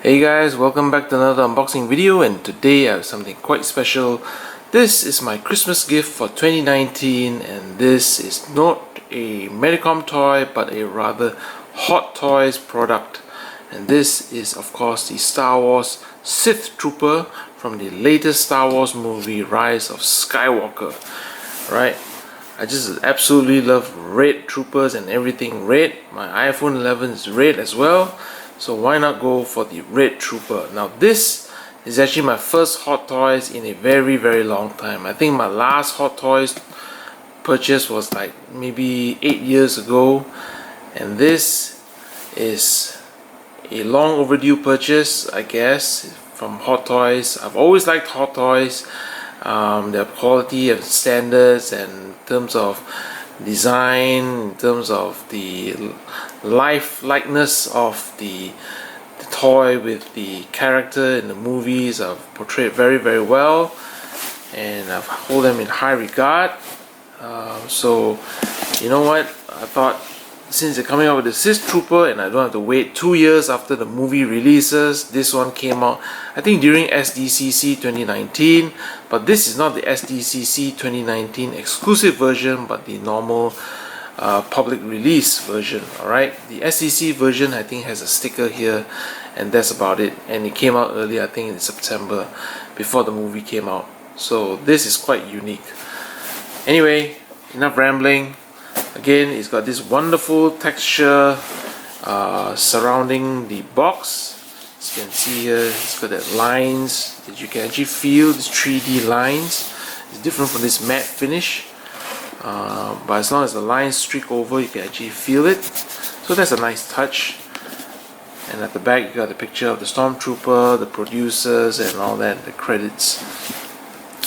Hey guys, welcome back to another unboxing video, and today I have something quite special. This is my Christmas gift for 2019, and this is not a Medicom toy but a rather Hot Toys product. And this is of course the Star Wars Sith Trooper from the latest Star Wars movie, Rise of Skywalker. Right? I just absolutely love red troopers and everything red. My iPhone 11 is red as well. So why not go for the red trooper? Now this is actually my first Hot Toys in a very long time. I think my last Hot Toys purchase was like maybe 8 years ago, and this is a long overdue purchase, I guess, from Hot Toys. I've always liked Hot Toys, their quality and standards, and in terms of design, in terms of the likeness of the toy with the character in the movies are portrayed very well, and I hold them in high regard. So you know what, I thought since they're coming out with the SITH Trooper and I don't have to wait 2 years after the movie releases, this one came out I think during SDCC 2019, but this is not the SDCC 2019 exclusive version but the normal public release version. Alright, the SDC version I think has a sticker here, and that's about it, and it came out early, I think in September, before the movie came out. So this is quite unique. Anyway, enough rambling. Again, it's got this wonderful texture surrounding the box. As you can see here, it's got that lines that you can actually feel, these 3D lines. It's different from this matte finish, but as long as the lines streak over, you can actually feel it. So that's a nice touch. And at the back you got the picture of the Stormtrooper, the producers and all that, the credits.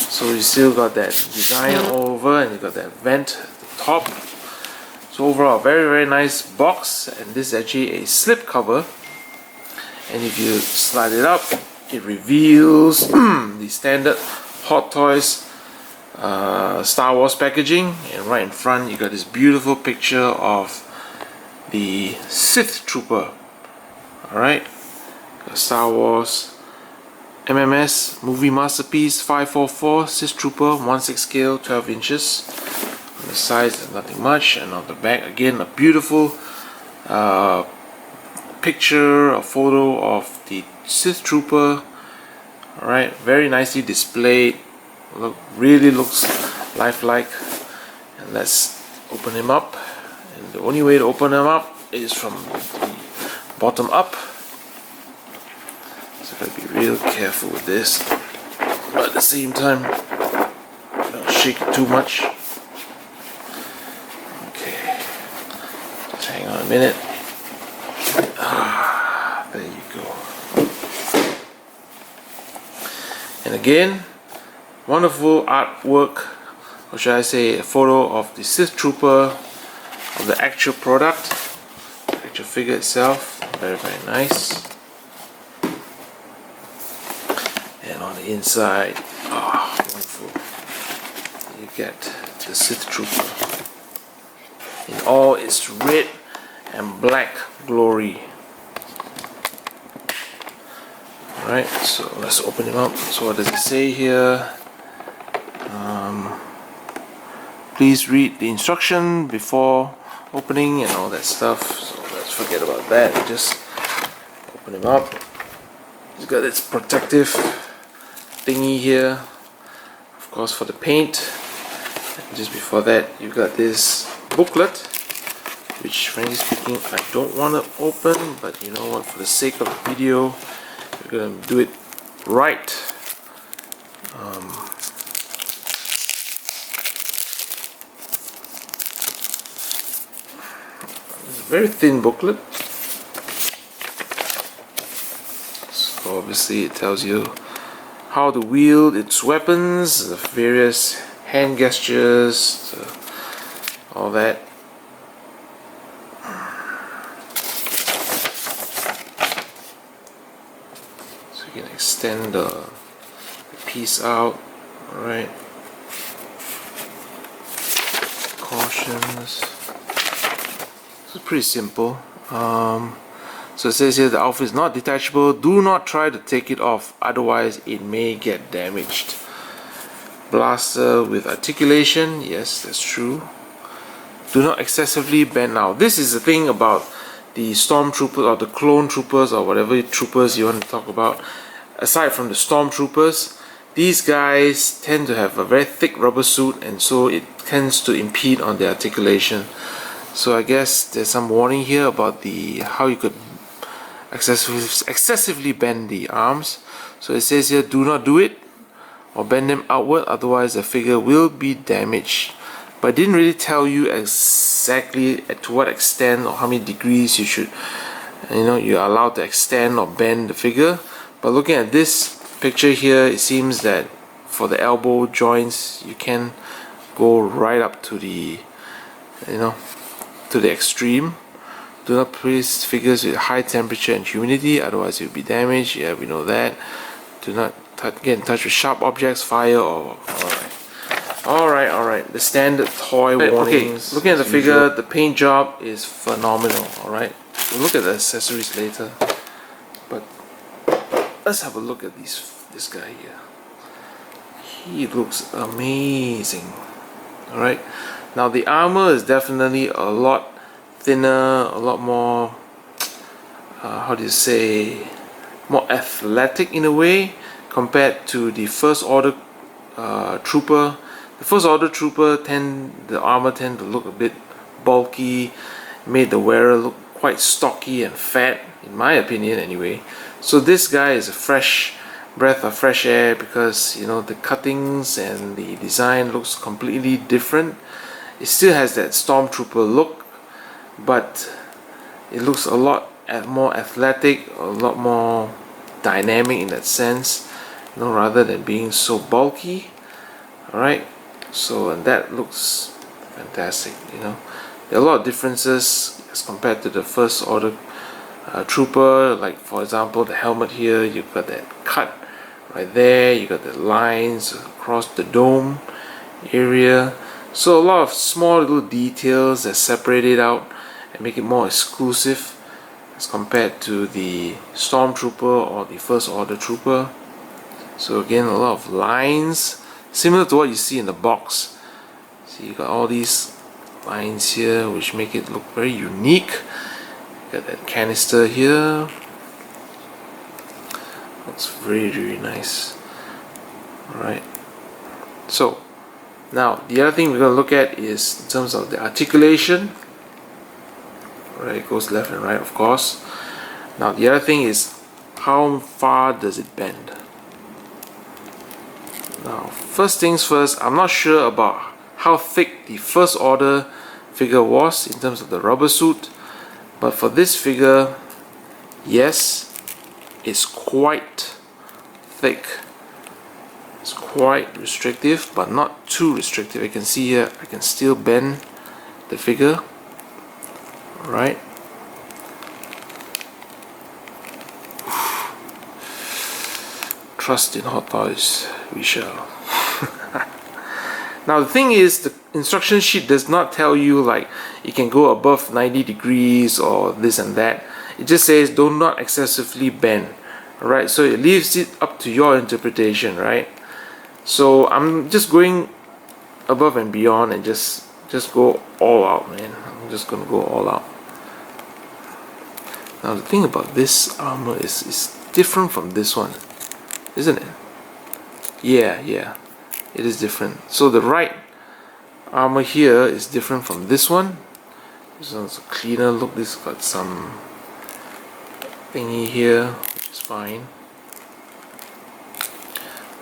So you still got that design all over, and you got that vent at the top. So overall, very nice box, and this is actually a slip cover, and if you slide it up, it reveals the standard Hot Toys Star Wars packaging, and right in front you got this beautiful picture of the Sith Trooper. Alright, Star Wars MMS Movie Masterpiece 544 Sith Trooper 1/6 scale, 12 inches. On the sides there's nothing much, and on the back again a beautiful picture, a photo of the Sith Trooper. Alright, very nicely displayed. Really looks lifelike. And let's open him up, and the only way to open him up is from the bottom up. So gotta be real careful with this, but at the same time don't shake it too much. Okay, just hang on a minute. There you go. And again, wonderful artwork, or should I say a photo of the Sith Trooper, of the actual product, the actual figure itself. Very nice. And on the inside, wonderful, you get the Sith Trooper in all its red and black glory. Alright, so let's open him up. So what does it say here? Please read the instruction before opening and all that stuff. So let's forget about that. Just open him up. It's got its protective thingy here, of course, for the paint. And just before that, you've got this booklet, which frankly speaking I don't want to open, but you know what, for the sake of the video we're going to do it right. It's a very thin booklet, so obviously it tells you how to wield its weapons, the various hand gestures, all that. So you can extend the piece out. Alright. Cautions. This is pretty simple. So it says here the outfit is not detachable. Do not try to take it off, otherwise it may get damaged. Blaster with articulation, yes, that's true. Do not excessively bend. Now this is the thing about the stormtroopers or the clone troopers or whatever troopers you want to talk about. Aside from the stormtroopers, these guys tend to have a very thick rubber suit, and so it tends to impede on the articulation. So I guess there's some warning here about the how you could excessively bend the arms. So it says here, do not do it or bend them outward, otherwise the figure will be damaged. But it didn't really tell you exactly to what extent or how many degrees you should, you're allowed to extend or bend the figure. But looking at this picture here, it seems that for the elbow joints you can go right up to the to the extreme. Do not place figures with high temperature and humidity, otherwise you'll be damaged. Yeah, we know that. Do not get in touch with sharp objects, fire, or alright. The standard toy warnings. Okay, looking at the figure, the paint job is phenomenal. Alright, we'll look at the accessories later. But let's have a look at this guy here. He looks amazing. Alright, now the armor is definitely a lot thinner, a lot more how do you say, more athletic in a way compared to the First Order trooper. The First Order trooper the armor tend to look a bit bulky, made the wearer look quite stocky and fat, in my opinion anyway. So this guy is a fresh breath of fresh air because the cuttings and the design looks completely different. It still has that stormtrooper look, but it looks a lot more athletic, a lot more dynamic in that sense, rather than being so bulky. Alright, so and that looks fantastic. There are a lot of differences as compared to the First Order trooper. Like for example, the helmet here, you've got that cut right there, you got the lines across the dome area. So a lot of small little details that separate it out and make it more exclusive as compared to the Stormtrooper or the First Order trooper. So again, a lot of lines similar to what you see in the box. So you got all these lines here which make it look very unique. You got that canister here. Looks very nice. Alright, so now the other thing we're going to look at is in terms of the articulation. Right, it goes left and right, of course. Now the other thing is, how far does it bend? Now first things first, I'm not sure about how thick the First Order figure was in terms of the rubber suit, but for this figure, yes, it's quite thick. It's quite restrictive, but not too restrictive. You can see here, I can still bend the figure. Right. Trust in Hot Toys, we shall. Now the thing is, the instruction sheet does not tell you like it can go above 90 degrees or this and that. It just says do not excessively bend. Alright, so it leaves it up to your interpretation, right? So I'm just going above and beyond and just go all out, man. I'm just gonna go all out. Now the thing about this armor is different from this one, isn't it? Yeah, it is different. So the right armor here is different from this one. This one's a cleaner look. This got some thingy here. It's fine.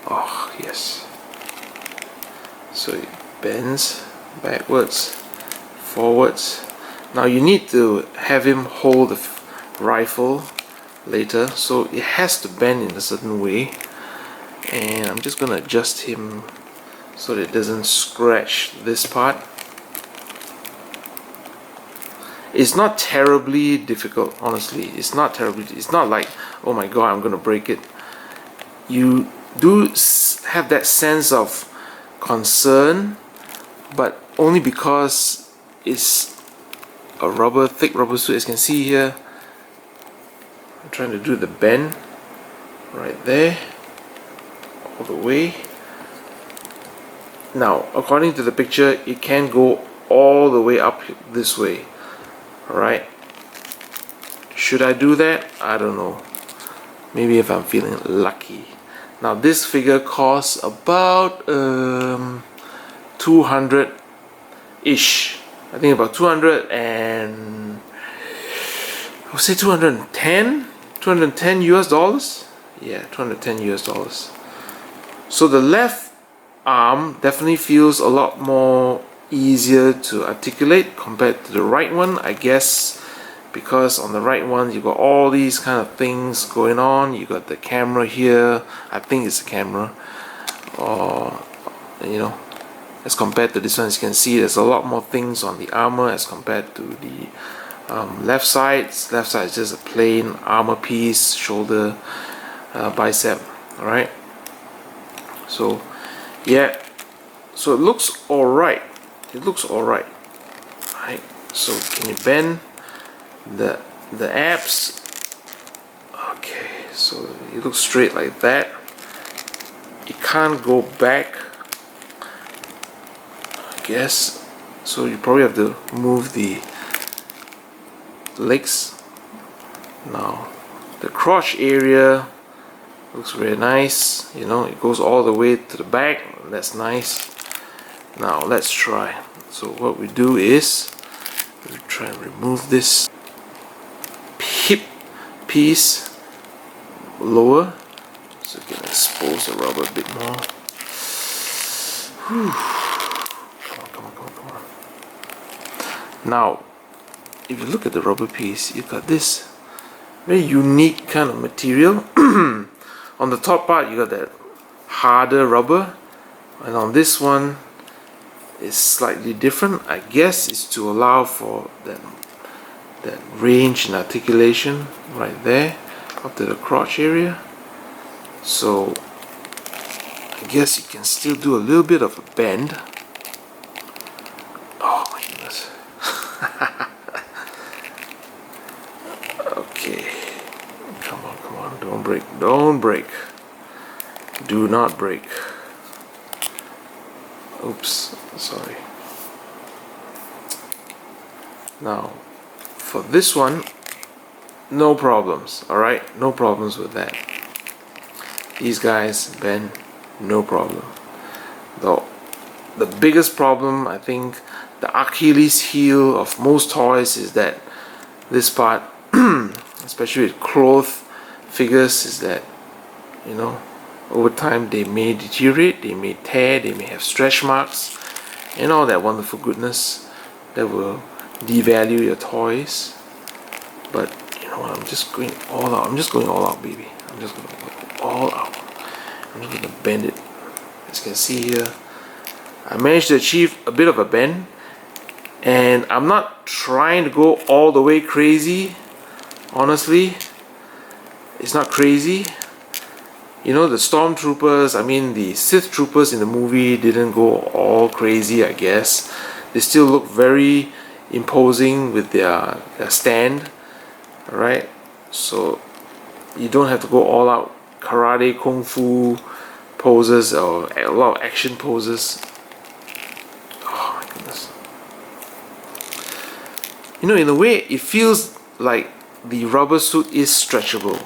Oh yes. So it bends backwards, forwards. Now you need to have him hold the rifle later, so it has to bend in a certain way, and I'm just gonna adjust him so that it doesn't scratch this part. It's not terribly difficult, honestly. It's not like, oh my god, I'm gonna break it. You do have that sense of concern, but only because it's a thick rubber suit. As you can see here, I'm trying to do the bend right there, all the way. Now, according to the picture, it can go all the way up this way. Alright. Should I do that? I don't know. Maybe if I'm feeling lucky. Now, this figure costs about 200-ish. I think about 200 and I would say 210 US dollars. Yeah, 210 US dollars. So the left arm definitely feels a lot more easier to articulate compared to the right one, I guess, because on the right one you got all these kind of things going on. You got the camera here, I think it's a camera, or you know, as compared to this one, as you can see, there's a lot more things on the armor as compared to the left side. Left side is just a plain armor piece, shoulder, bicep. Alright, so yeah, so it looks alright. It looks alright. Right, so can you bend the abs? Okay, so it looks straight like that. It can't go back, I guess, so you probably have to move the legs. Now the crotch area looks very nice, you know, it goes all the way to the back. That's nice. Now let's try. So what we do is we try and remove this hip piece lower so we can expose the rubber a bit more. Whew. Come on. Now, if you look at the rubber piece, you got this very unique kind of material. On the top part, you got that harder rubber, and on this one, it's slightly different. I guess it's to allow for that range and articulation right there up to the crotch area. So I guess you can still do a little bit of a bend. Oh my goodness. Okay, come on, don't break, do not break. Oops, sorry. Now for this one, no problems. Alright, no problems with that. These guys bend, no problem. Though the biggest problem, I think, the Achilles heel of most toys is that this part, especially with cloth figures, is that, you know, over time they may deteriorate, they may tear, they may have stretch marks, and all that wonderful goodness that will devalue your toys. But you know what, I'm just going all out. I'm just going all out, baby. I'm just going to go all out. I'm just going to bend it. As you can see here, I managed to achieve a bit of a bend, and I'm not trying to go all the way crazy. Honestly, it's not crazy. You know, the stormtroopers, I mean the Sith troopers in the movie didn't go all crazy, I guess. They still look very imposing with their stand. Alright, so you don't have to go all out karate, kung fu poses or a lot of action poses. Oh my goodness. You know, in a way, it feels like the rubber suit is stretchable.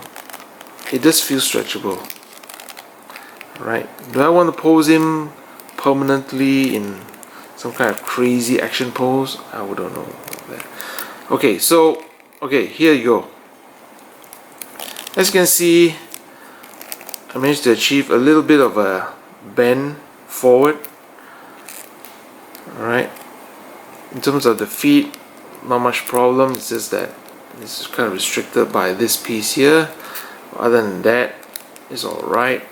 It does feel stretchable. Right? Do I want to pose him permanently in some kind of crazy action pose? I don't know about that. Okay, so here you go. As you can see, I managed to achieve a little bit of a bend forward. Alright. In terms of the feet, not much problem. It's just that this is kind of restricted by this piece here. Other than that, it's alright.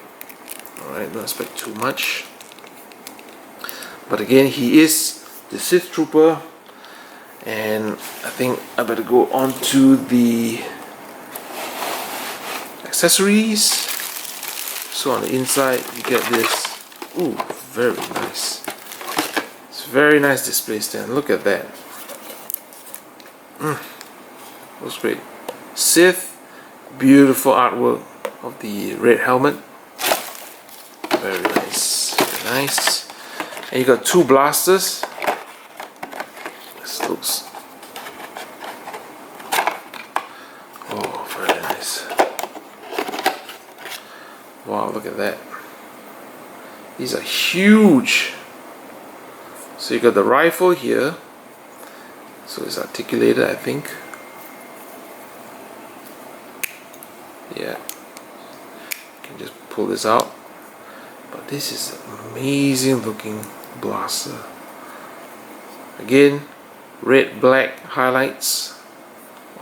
Alright, don't expect too much. But again, he is the Sith Trooper, and I think I better go on to the accessories. So on the inside, you get this. Ooh, very nice. It's a very nice display stand. Look at that. Looks great. Sith Beautiful artwork of the red helmet. Very nice, very nice. And you got 2 blasters. This looks, oh, very nice. Wow, look at that. These are huge. So you got the rifle here. So it's articulated, I think. Yeah. You can just pull this out. But this is an amazing looking blaster. Again, red, black highlights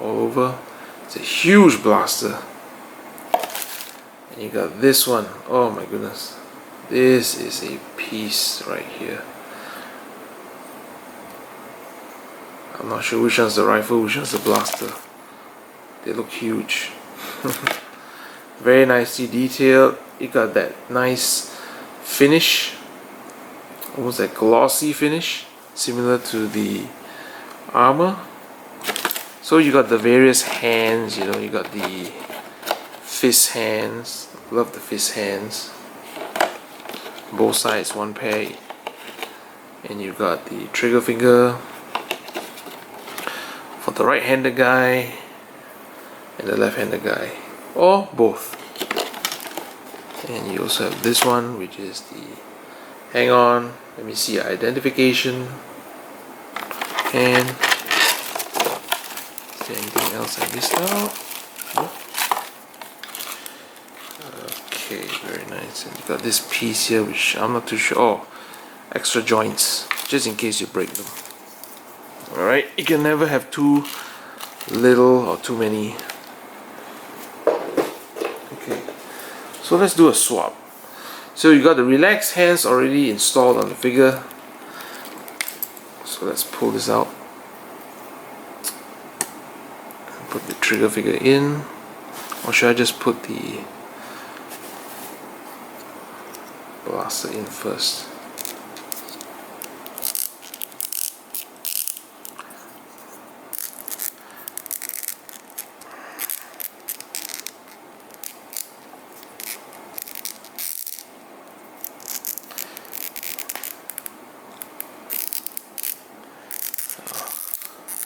all over. It's a huge blaster. And you got this one. Oh my goodness. This is a piece right here. I'm not sure which one's the rifle, which one's the blaster. They look huge. Very nicely detailed. You got that nice finish, almost like glossy finish, similar to the armor. So you got the various hands, you know, you got the fist hands. Love the fist hands. Both sides, one pair. And you got the trigger finger for the right-handed guy and the left-handed guy, or both. And you also have this one, which is the, hang on, let me see, identification. And is there anything else I missed out? No? Okay, very nice. And you got this piece here, which I'm not too sure. Oh, extra joints, just in case you break them. Alright, you can never have too little or too many. Okay, so let's do a swap. So you got the relaxed hands already installed on the figure. So let's pull this out. Put the trigger figure in. Or should I just put the blaster in first?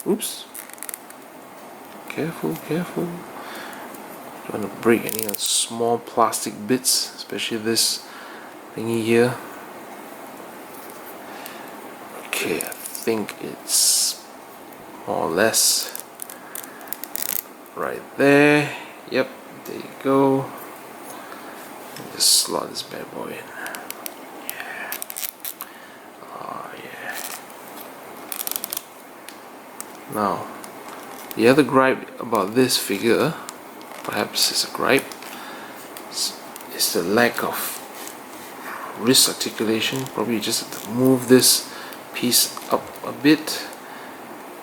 Oops. Careful, careful. Don't want to break any of the small plastic bits, especially this thingy here. Okay, I think it's more or less right there. Yep, there you go. Just slot this bad boy in. Yeah. Oh yeah. Now, the other gripe about this figure, perhaps it's a gripe, is the lack of wrist articulation. Probably just have to move this piece up a bit,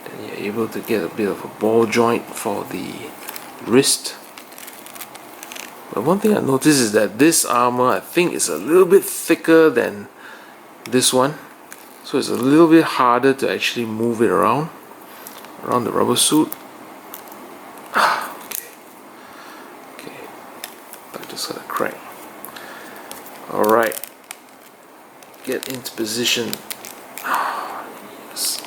then you're able to get a bit of a ball joint for the wrist. But one thing I noticed is that this armor, I think, is a little bit thicker than this one, so it's a little bit harder to actually move it around the rubber suit. Okay, I just got a crack. Alright, get into position. Yes.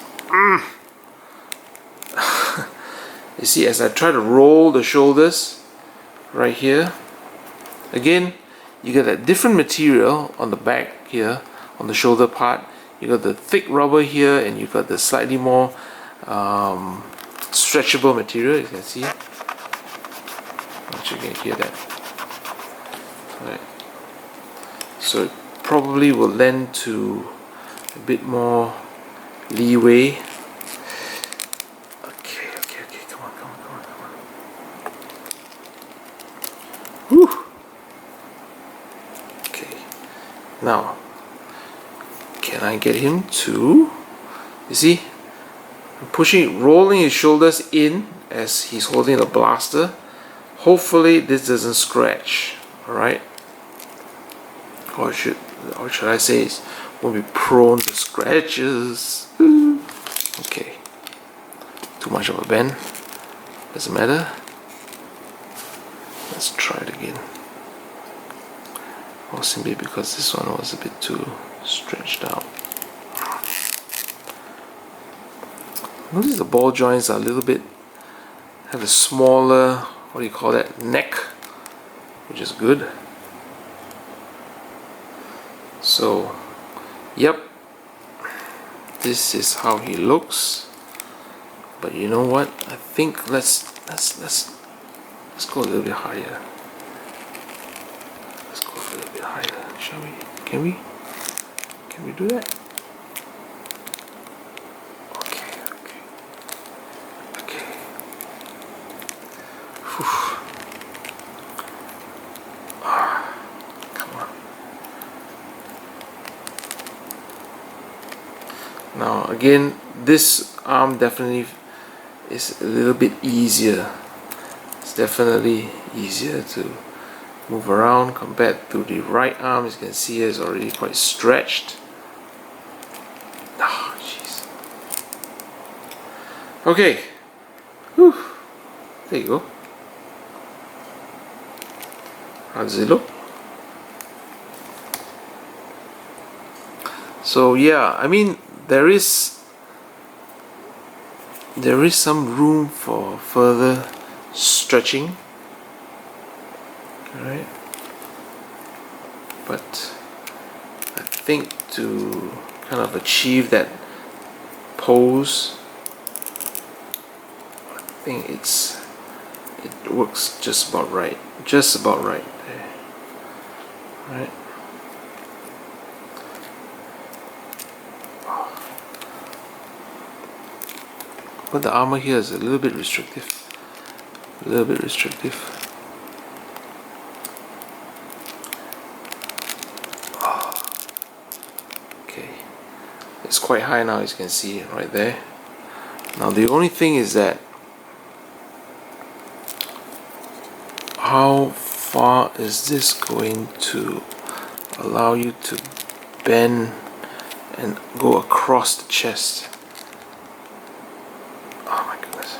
You see, as I try to roll the shoulders right here, again, you got that different material on the back here, on the shoulder part. You got the thick rubber here, and you got the slightly more stretchable material. You can see. Not sure you can hear that. Right. So it probably will lend to a bit more leeway. Okay, come on. Whew. Okay. Now, can I get him to? You see? Pushing, rolling his shoulders in as he's holding the blaster. Hopefully this doesn't scratch. Alright? Or should I say it won't be prone to scratches. Okay. Too much of a bend. Doesn't matter. Let's try it again. Or simply because this one was a bit too stretched out. Notice the ball joints are a little bit, have a smaller, what do you call that, neck, which is good. So, yep, this is how he looks. But you know what? I think let's go a little bit higher. Let's go a little bit higher, shall we? Can we do that? Okay. Whew. Come on. Now again, this arm definitely is a little bit easier. It's definitely easier to move around compared to the right arm. As you can see, it's already quite stretched. Oh, jeez. Okay. Whew. There you go. How does it look? So yeah, I mean, there is some room for further stretching, alright, but I think to kind of achieve that pose, I think it works just about right there, right? But the armor here is a little bit restrictive. Okay, it's quite high now, as you can see right there. Now the only thing is that how far is this going to allow you to bend and go across the chest? Oh my goodness.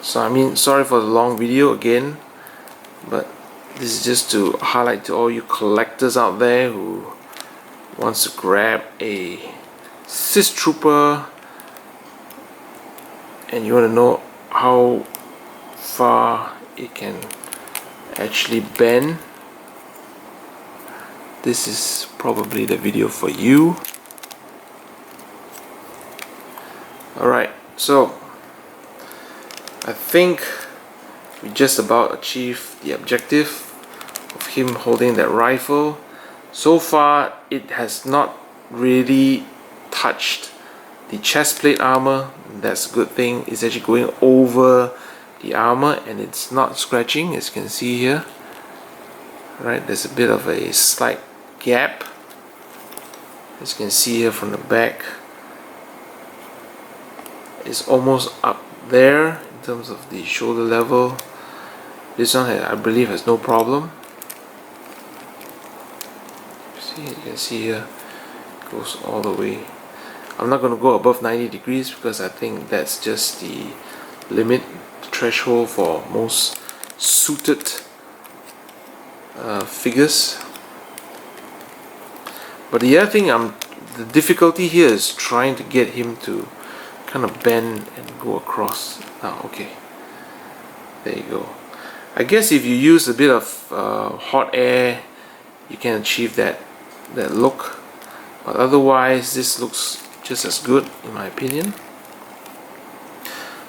So I mean, sorry for the long video again, but this is just to highlight to all you collectors out there who wants to grab a SITH trooper and you want to know how far it can actually bend. This is probably the video for you. Alright, so I think we just about achieved the objective of him holding that rifle. So far it has not really touched the chest plate armor. That's a good thing. It's actually going over the armor and it's not scratching, as you can see here. Right, there's a bit of a slight gap, as you can see here from the back. It's almost up there in terms of the shoulder level. This one I believe has no problem. You can see here it goes all the way. I'm not going to go above 90 degrees because I think that's just the limit, the threshold for most suited figures. But the other thing, the difficulty here is trying to get him to kind of bend and go across. Now, okay, there you go. I guess if you use a bit of hot air, you can achieve that look. But otherwise, this looks just as good in my opinion.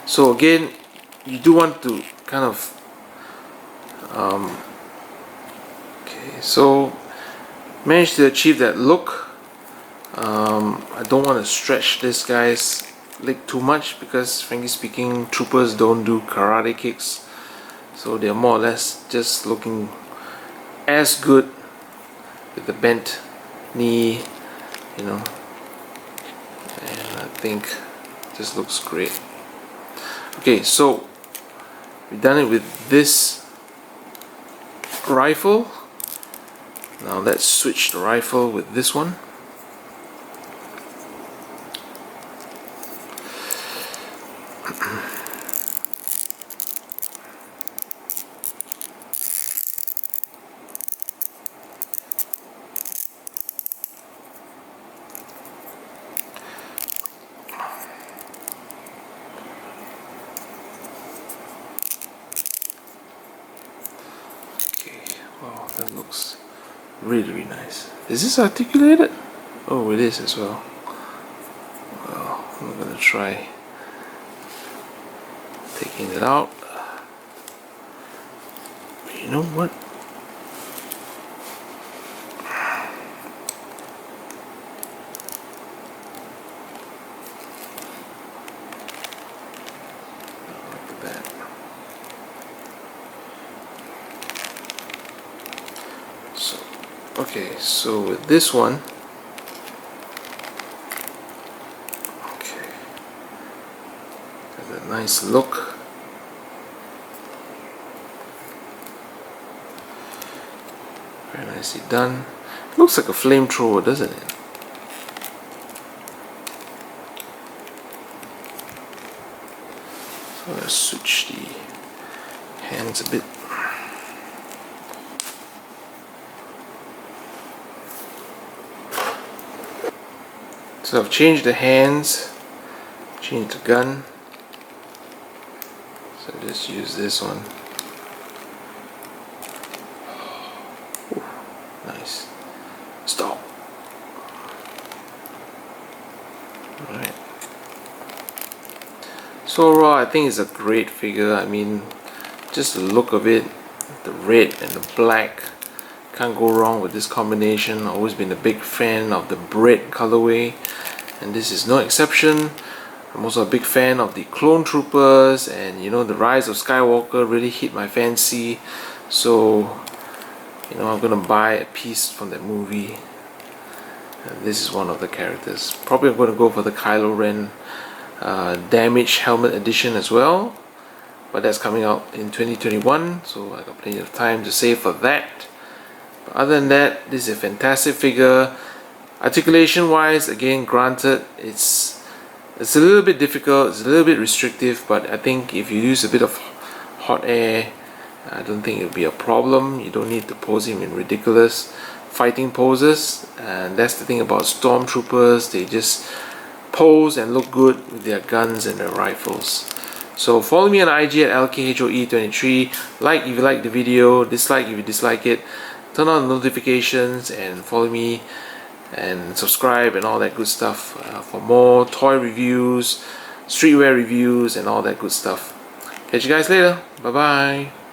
So again, you do want to kind of okay, so managed to achieve that look. I don't want to stretch this guy's leg too much because frankly speaking, troopers don't do karate kicks, so they're more or less just looking as good with the bent knee, you know, and I think this looks great. Okay, so we've done it with this rifle. Now let's switch the rifle with this one. That looks really nice. Is this articulated? Oh, it is as well. Well, I'm gonna try taking it out. But you know what? Look at that. So, okay, so with this one, okay, got a nice look. Very nicely done. Looks like a flamethrower, doesn't it? So let's switch the hands a bit. So I've changed the hands, changed the gun. So just use this one. Ooh, nice. Stop. Alright. So overall, I think it's a great figure. I mean, just the look of it, the red and the black. Can't go wrong with this combination. Always been a big fan of the red colorway, and this is no exception. I'm also a big fan of the Clone Troopers, and you know, the Rise of Skywalker really hit my fancy. So, you know, I'm gonna buy a piece from that movie. And this is one of the characters. Probably I'm gonna go for the Kylo Ren Damaged Helmet Edition as well. But that's coming out in 2021, so I got plenty of time to save for that. But other than that, this is a fantastic figure. Articulation wise, again, granted, it's a little bit difficult, it's a little bit restrictive, but I think if you use a bit of hot air, I don't think it'll be a problem. You don't need to pose him in ridiculous fighting poses, and that's the thing about stormtroopers. They just pose and look good with their guns and their rifles. So follow me on IG at LKHOE23. Like if you like the video, dislike if you dislike it. Turn on notifications and follow me and subscribe and all that good stuff for more toy reviews, streetwear reviews, and all that good stuff. Catch you guys later. Bye bye.